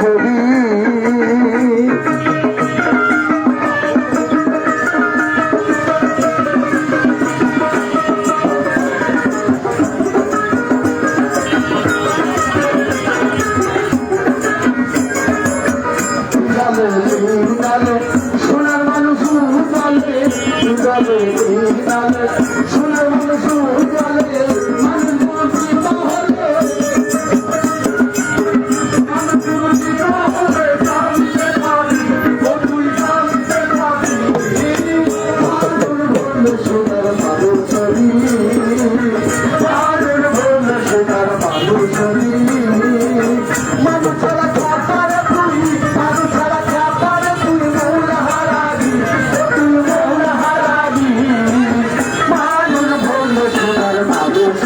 ছবি সোনার মানুষ চলে সোনার মানুষ চলে মানুষ বঞ্চিত হলে মানুষ বঞ্চিত হলে জানতে পারি তুই জানতে পারি সোনার মানুষ সোনার মানুষ মানুষ ছাড়া খাতারে তুই মানুষ ছাড়া খাতারে তুই মৌল হারাবি তুই মৌল হারাবি মানুষ বলল সোনার মানুষ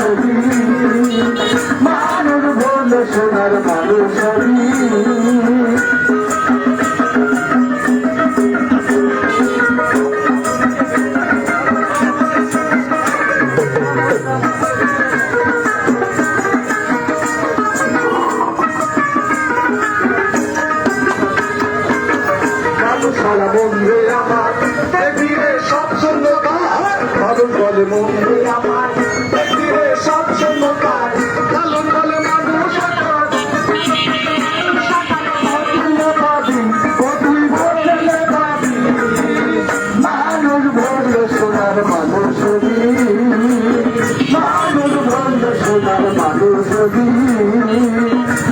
মানুষ বলল সোনার মানুষ সারা মন্দিরে আমার দেখিরে সব শূন্যকার লালন বলে মন্দিরে আমার দেখিরে সব শূন্যকার লালন বলে মানুষ তুই বললে পাবি মানুষ বলল সোনার মানুষ মানুষ বলল সোনার মানুষ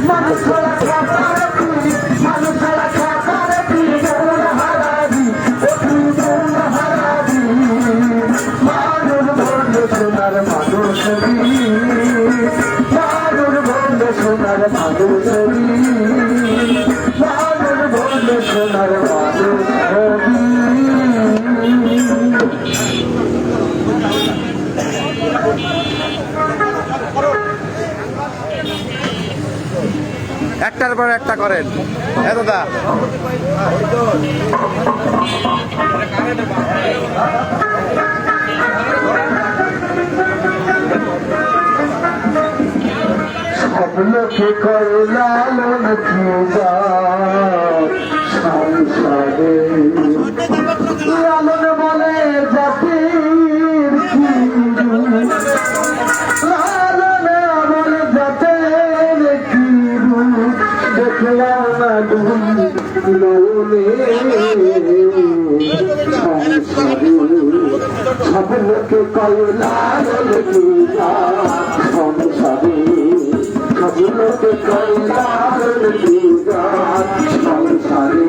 মানুষ ছাড়া খাবার তুই মানুষ ছাড়া খাবার তুই সোনার মানুষ মানুষ বলল সোনার মানুষ মানুষ বলল সোনার মানুষ একটার পর একটা করেন দাদা স্বপ্নকে করে লালন সংসারে লালন বলে জাতির লালন বলে জাতের কিরু দেখলাম না লোনে সংসারে স্বপ্নকে করে লালন সংসারে স্বপ্নকে কইলাম দুগান সংসারে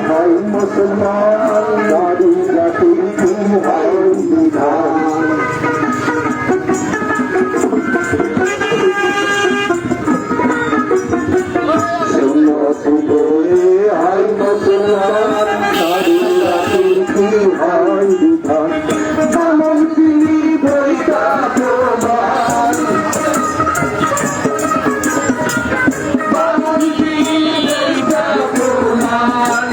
হয় মুসলমান নারী জাতি হয় বিধান হয় মুসলমান নারী জাতি হয় বিধান তেমন তিনি বইটা প্রমাণ তেমন তিনি বইটা প্রমাণ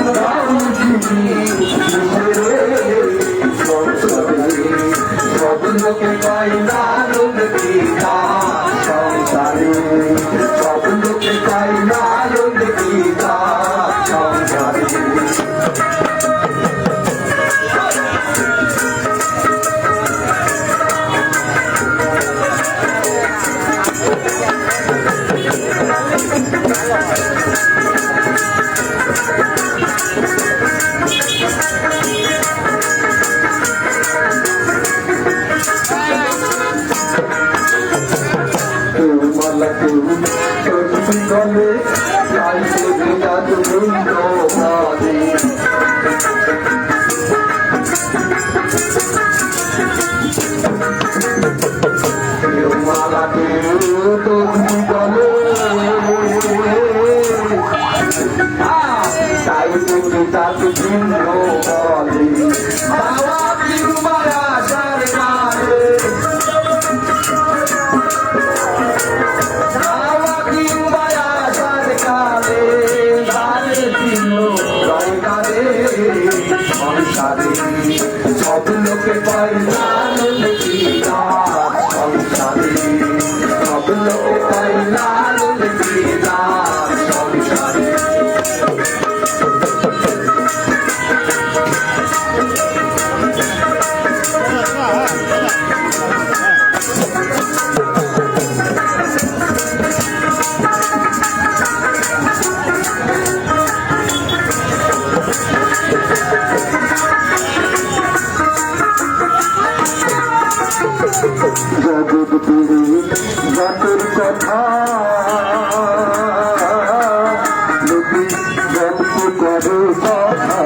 সংসারে সব লোকে পাই লালন কি রাত সংসারে সব লোকে পাই লালন কি রাত সংসারে জগৎ পুরী জাতির কথা লোকে গল্প করে কথা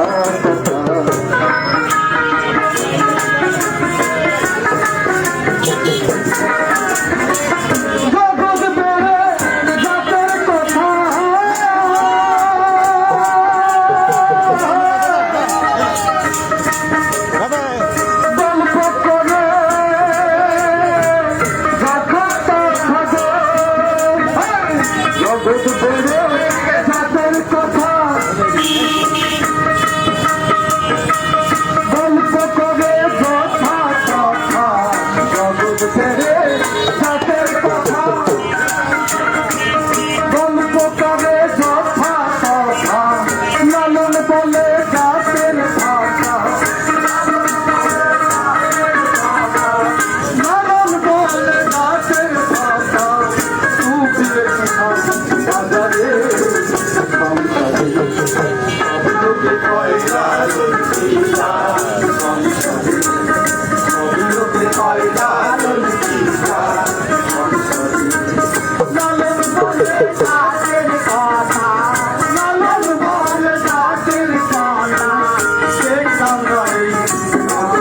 জগৎ পুরী জাতির কথা গল্প করে জগৎ বেড়ে জাতের কথা গল্প করে কথা কথা জগৎ বেড়ে জাতের কথা গল্প করে কথা কথা লালন বলে জাতের ভাষা লালন বলে জাতের ভাষা বাজারে সংসারে সব লোকে কয় লালন কি রাত সংসারে সব লোকে কয় লালন কি রাত সংসারে লালন বলে জাতের কথা লালন বলে জাতের কথা সে সংসারে সংসারে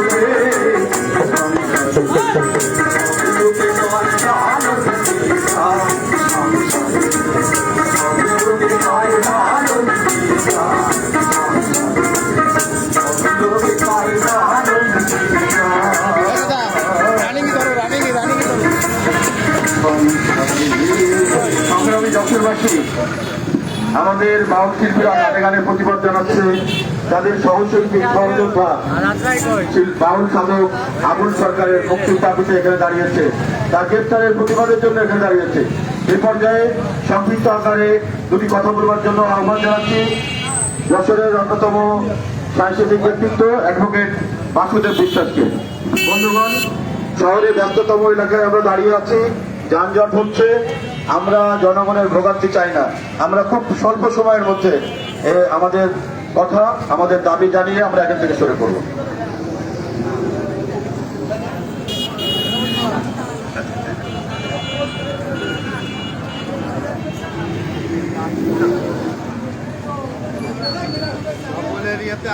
সব লোকে কয় লালন কি রাত সংগ্রামী যশোরবাসী আমাদের বাউল শিল্পীরা গানে গানে প্রতিবাদ জানাচ্ছে তাদের সহশিল্পী সহযোদ্ধা বাউল সাধক আবুল সরকারের মুক্তির দাবিতে এখানে দাঁড়িয়েছে তার গ্রেপ্তারের প্রতিবাদের জন্য এখানে দাঁড়িয়েছে এই পর্যায়ে সংক্ষিপ্ত আকারে দুটি কথা বলবার জন্য আহ্বান জানাচ্ছি যশোরের অন্যতম সাংস্কৃতিক ব্যক্তিত্ব অ্যাডভোকেট বাসুদেব বিশ্বাসকে। বন্ধুগণ, শহরে ব্যস্ততম এলাকায় আমরা দাঁড়িয়ে আছি, যানজট হচ্ছে, আমরা জনগণের ভোগান্তি চাই না। আমরা খুব স্বল্প সময়ের মধ্যে আমাদের কথা আমাদের দাবি জানিয়ে আমরা এখান থেকে সরে পড়ব।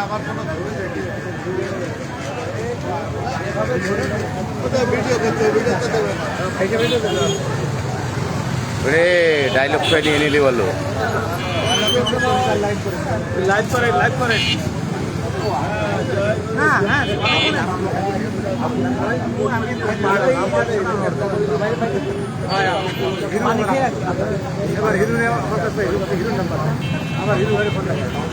আমার কোনো ডায়লগ নিয়ে নিলি বলো লাইভ করে না হ্যাঁ এবার হিরো আমার কাছে হিরো নাম্বার আমার হিরো ভাইয়ের ফোন নাম্বার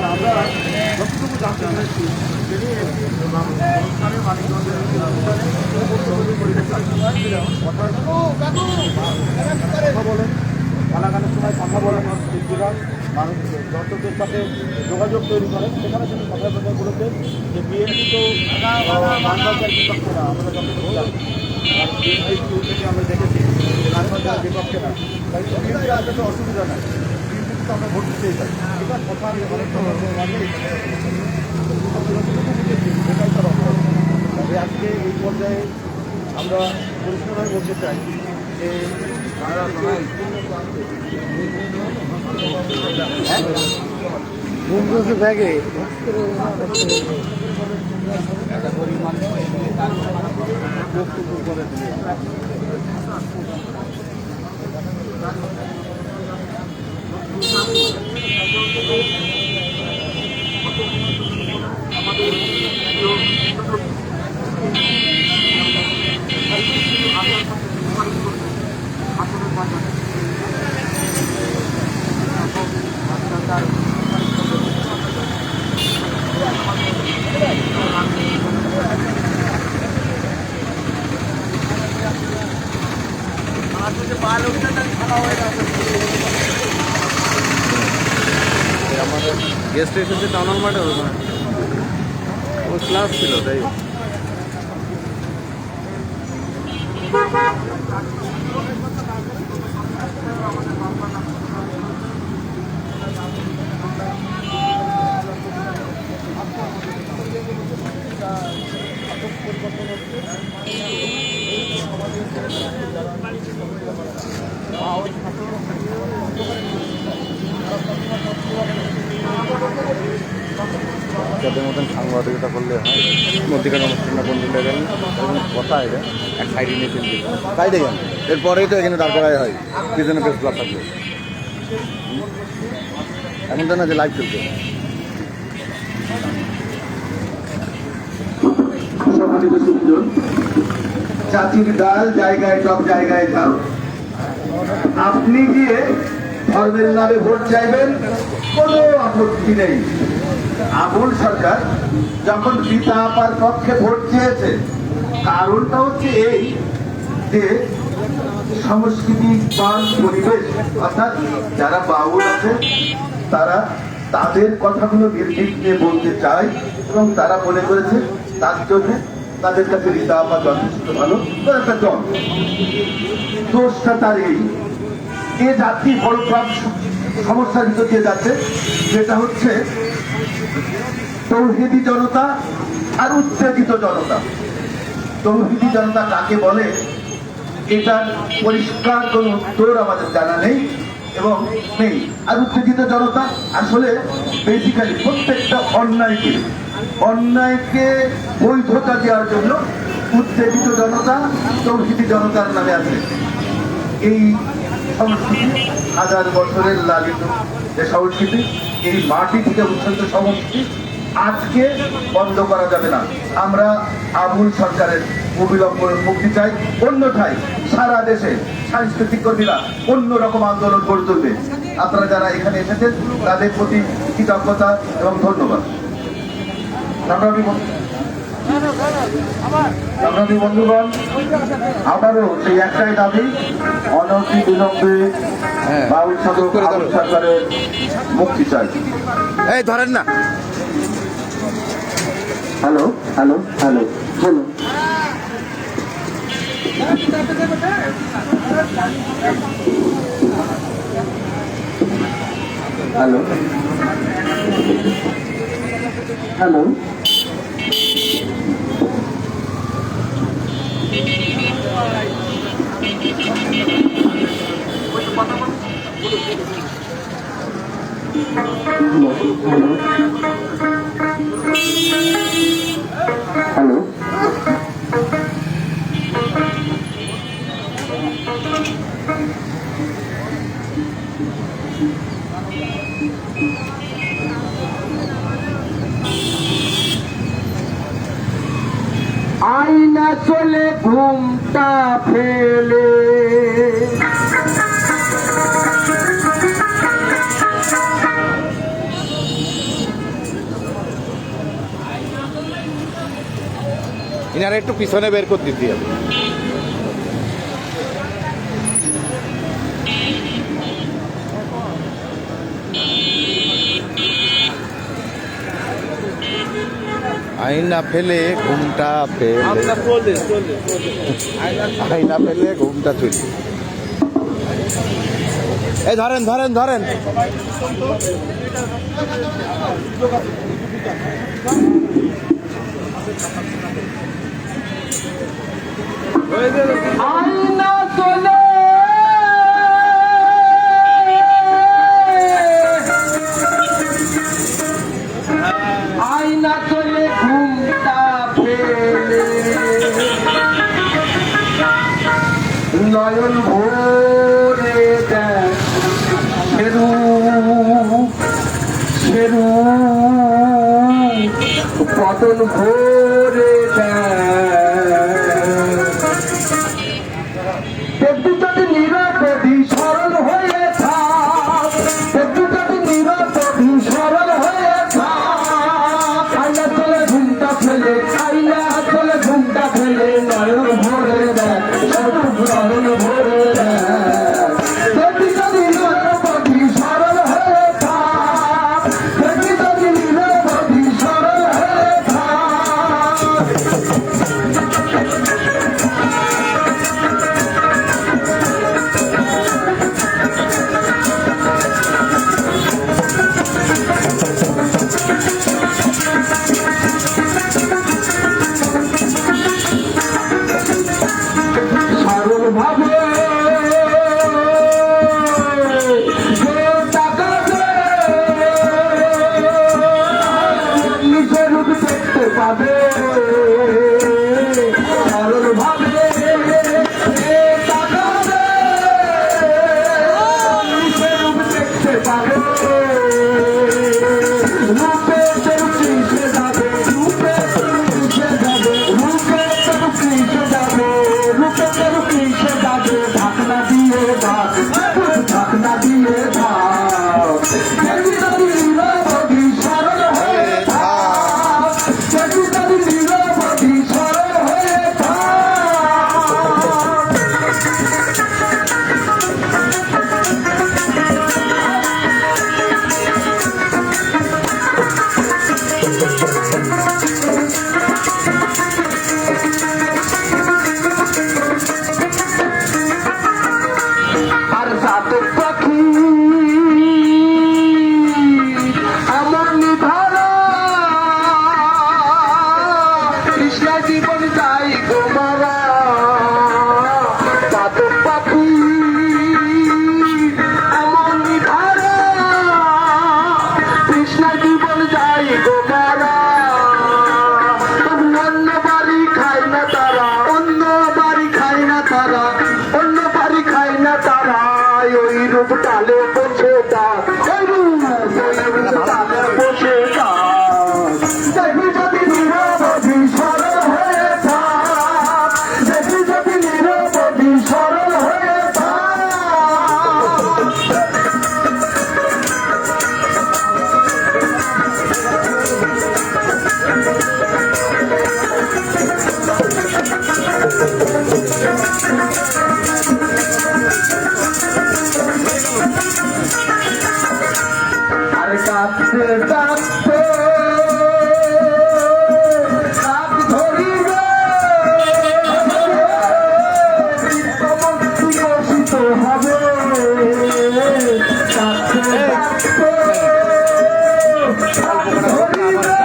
আমরা যতটুকু জানতে পেরেছি কথা বলেন গালাগানের সময় কথা বলেন শিল্পীরা মানুষ দর্শকদের সাথে যোগাযোগ তৈরি করেন, সেখানে তিনি কথায় কথায় বলেছেন যে বিএনপি তো বাংলাদেশের বিপক্ষে না, আমরা যতটুকু জানি থেকে আমরা দেখেছি বাংলাদেশের বিপক্ষে না, তাই বিএনপি আসলে অসুবিধা নাই, বিএনপি আমরা ভোট দিতেই চাই। এটা কথা আমি অনেক সেটাই তার অপরাধ। তবে আজকে এই পর্যায়ে আমরা পরিষ্কারভাবে বলতে চাই যে ব্যাগে বক্তব্য করে দিলে আমাদের আমাদের গেস্ট এসেছে টাউনার মাঠে ওখানে ওর ক্লাস ছিল তাই যাদের মতন সাংবাদিকতা করলে হয় মধ্যিকার অনুষ্ঠানটা বন্ধু লেগেন এরকম কথা এটা এক সাইডে নিয়ে ফেলবে তাই দেখেন এরপরেই তো এখানে দাঁড় করাই হয় পিছনে প্রেস ক্লাব থাকবে এখন তো না যে লাইভ চলছে সম্মানিত সুন্দর চাচির ডাল জায়গায় সব জায়গায় যাও। আপনি গিয়ে ধর্মের নামে ভোট চাইবেন, কোনো আপত্তি নেই। আবুল সরকার যখন পিতা আপার পক্ষে ভোট চেয়েছে, কারণটা হচ্ছে এই যে সংস্কৃতি বা পরিবেশ, অর্থাৎ যারা বাউল আছে তারা তাদের কথাগুলো নির্বিঘ্নে বলতে চায় এবং তারা মনে করেছে তার জন্য তাদের কাছে রীতা আপা যথেষ্ট ভালো একটা দল। দোষটা তার এই যে জাতি বড় সমস্যার ভিতর দিয়ে যাচ্ছে, যেটা হচ্ছে তৌহিদি জনতা আর উত্তেজিত জনতা। তৌহিদি জনতা কাকে বলে এটার পরিষ্কার কোন উত্তর আমাদের জানা নেই এবং নেই। আর উত্তেজিত জনতা আসলে বেসিক্যালি প্রত্যেকটা অন্যায়কে বৈধতা দেওয়ার জন্য উত্তেজিত জনতা তৌহিদি জনতার নামে আছে। এই সংস্কৃতি হাজার বছরের লালিত যে সংস্কৃতি, এই মাটি থেকে উচ্ছ্বসিত সংস্কৃতি আজকে বন্ধ করা যাবে না। আমরা আবুল সরকারের অবিলম্বে মুক্তি চাই, অন্যথায় সারা দেশে সাংস্কৃতিক কর্মীরা অন্যরকম আন্দোলন গড়ে তুলবে। আপনারা যারা এখানে এসেছেন তাদের প্রতি কৃতজ্ঞতা এবং ধন্যবাদ। সংগ্রামী বন্ধুগণ, আবারও সেই একটাই দাবি, অনতি বিলম্বে বাউল সাধক আবুল সরকারের মুক্তি চাই। এই ধরেন না। হ্যালো হ্যালো হ্যালো বলুন। হ্যালো হ্যালো হ্যালো আইনা চলে ঘুমটা ফেলে ইনারা একটু পিছনে বের করে দিতে হবে। আইনা ফেলে ঘুমটা ফেলে, আইনা ফেলে ঘুমটা চলে। এই ধরেন ধরেন ধরেন। আইনা চলে আইনা চলে ঘুমটা ফেলে নয়ন ভোরে দেয় শেরু শেরু পতন ভোরে দেয় যদি নিরাপদী সরল হয়ে থাক, যদি নিরাপদী সরল হয়ে থাক, আইনা চলে ঘুমটা ফেলে, আইনা চলে ঘুমটা ফেলে নয়ন ভোরে দেয়, নয়ন ভোরে দেয়। ওই রূপ তালে বসে থাক, ওই রূপ তালে বসে থাক। দেখবি যদি নিরবধি সরল হয়ে থাক, দেখবি যদি নিরবধি সরল হয়ে থাক। আর কাঁদতে কাঁদতে রাত ধরিবে, বিকশিত হবে। কাঁদতে কাঁদতে রাত ধরিবে,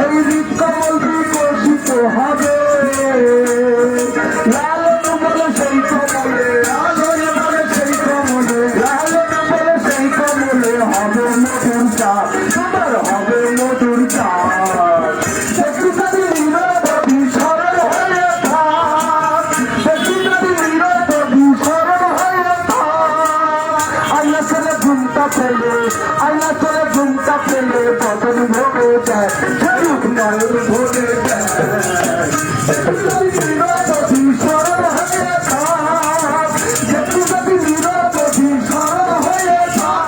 এই হৃদকমল বিকশিত হবে। লালন বলে সেই কমলে, লালন বলে সেই কমলে, লালন বলে সেই কমলে হবে মধুর চাষ, তোমার হবে মধুর চাষ। দেখি যদি নিরবধি সরল হয়ে থাক, দেখি যদি নিরবধি সরল হয়ে থাক। আইনা চলে ঘুমটা ফেলে, আইনা চলে ঘুমটা ফেলে বদন ভরে যায়, ঝরুক নয়ন ভরে যায়। দেখি যদি নিরবধি সরল হয়ে থাক, দেখি যদি নিরবধি সরল হয়ে থাক,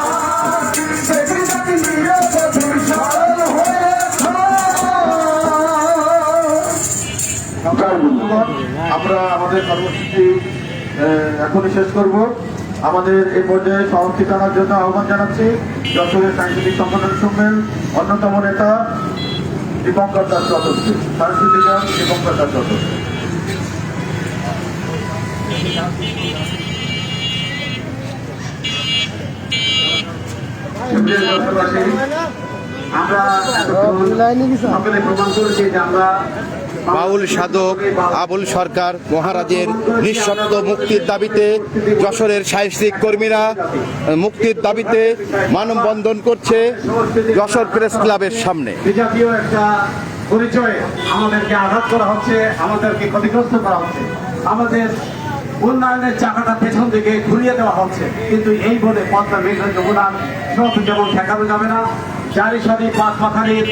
দেখি যদি নিরবধি সরল হয়ে থাক। আমরা আমাদের কর্মসূচি এখনই শেষ করব। আমাদের এই পর্যায়ে সমাপ্তি টানার জন্য আহ্বান জানাচ্ছি যশোরের সাংস্কৃতিক সংগঠন সম্মেলন অন্যতম নেতা দীপঙ্কর দাস চট্টোপাধ্যায়, সাংস্কৃতিক দীপঙ্কর দাস চট্টোপাধ্যায়। আমরা সকলে প্রমাণ করেছি যে আমরা বাউল সাধক আবুল সরকার মহারাজের নিঃশর্ত মুক্তির দাবিতে যশোরের সাহিত্যিক কর্মীরা মুক্তির দাবিতে মানববন্ধন করছে যশোর প্রেস ক্লাবের সামনে। বিজাতীয় একটা পরিচয়ে আমাদেরকে আঘাত করা হচ্ছে, আমাদেরকে ক্ষতিগ্রস্ত করা হচ্ছে, আমাদের উন্নয়নের চাকাটা পেছন দিকে ঘুরিয়ে দেওয়া হচ্ছে। কিন্তু এই বলে পদ্মা মেঘনা যমুনার সব যেমন ঠেকানো যাবে না, জারি সারি পাঁচ পাখারির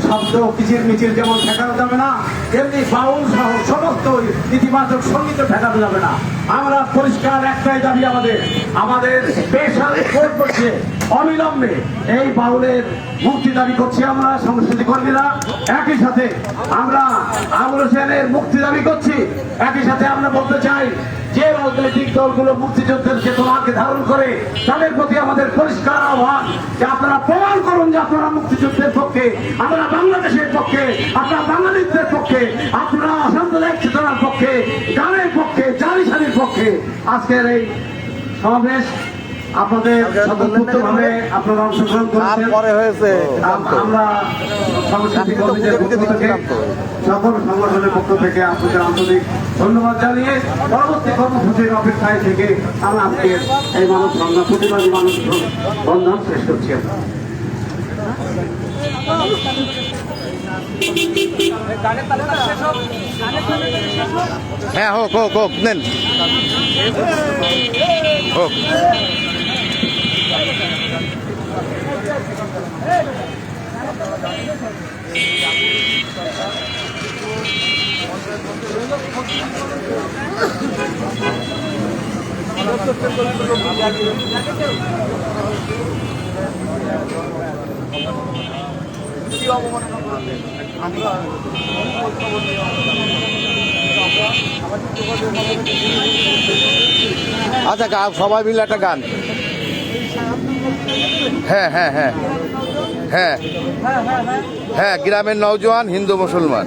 শব্দ কিচির মিচির যেমন ঠেকানো যাবে না, এমনি বাউল সহ সমস্ত ইতিবাচক সঙ্গীত ঠেকানো যাবে না। আমরা পরিষ্কার একটাই দাবি আমাদের স্পেশাল কোর্ট করছে অবিলম্বে এই বাউলের মুক্তি দাবি করছি আমরা সংস্কৃতি কর্মীরা। একই সাথে আমরা আবুল হোসেনের মুক্তি দাবি করছি। একই সাথে আমরা বলতে চাই যে রাজনৈতিক দলগুলো মুক্তিযুদ্ধের চেতনাকে ধারণ করে তাদের প্রতি আমাদের পরিষ্কার আহ্বান যে আপনারা প্রমাণ করুন যে আপনারা মুক্তিযুদ্ধের পক্ষে, আমরা বাংলাদেশের পক্ষে, আপনারা বাঙালিদের পক্ষে, আপনারা অসাম্প্রদায়িক চেতনার পক্ষে, গানের পক্ষে, জারি সারির পক্ষে। আজকের এই সমাবেশ আপনাদের স্বতঃস্ফূর্তভাবে আপনারা অংশগ্রহণ করেছেন। আমরা সাংস্কৃতিক কর্মীদের পক্ষ থেকে, সকল সংগঠনের পক্ষ থেকে আপনাদের আন্তরিক ধন্যবাদ জানিয়ে পরবর্তী কর্মসূচির অপেক্ষায় থেকে আমরা আজকে এই মানব সংগ্রাম প্রতিবাদী মানব বন্ধন শেষ করছি। হ্যাঁ, হোক হোক হোক, নেন হোক। আচ্ছা, সবাই মিলে একটা গান। হ্যাঁ হ্যাঁ হ্যাঁ হ্যাঁ হ্যাঁ, গ্রামের নওজোয়ান হিন্দু মুসলমান।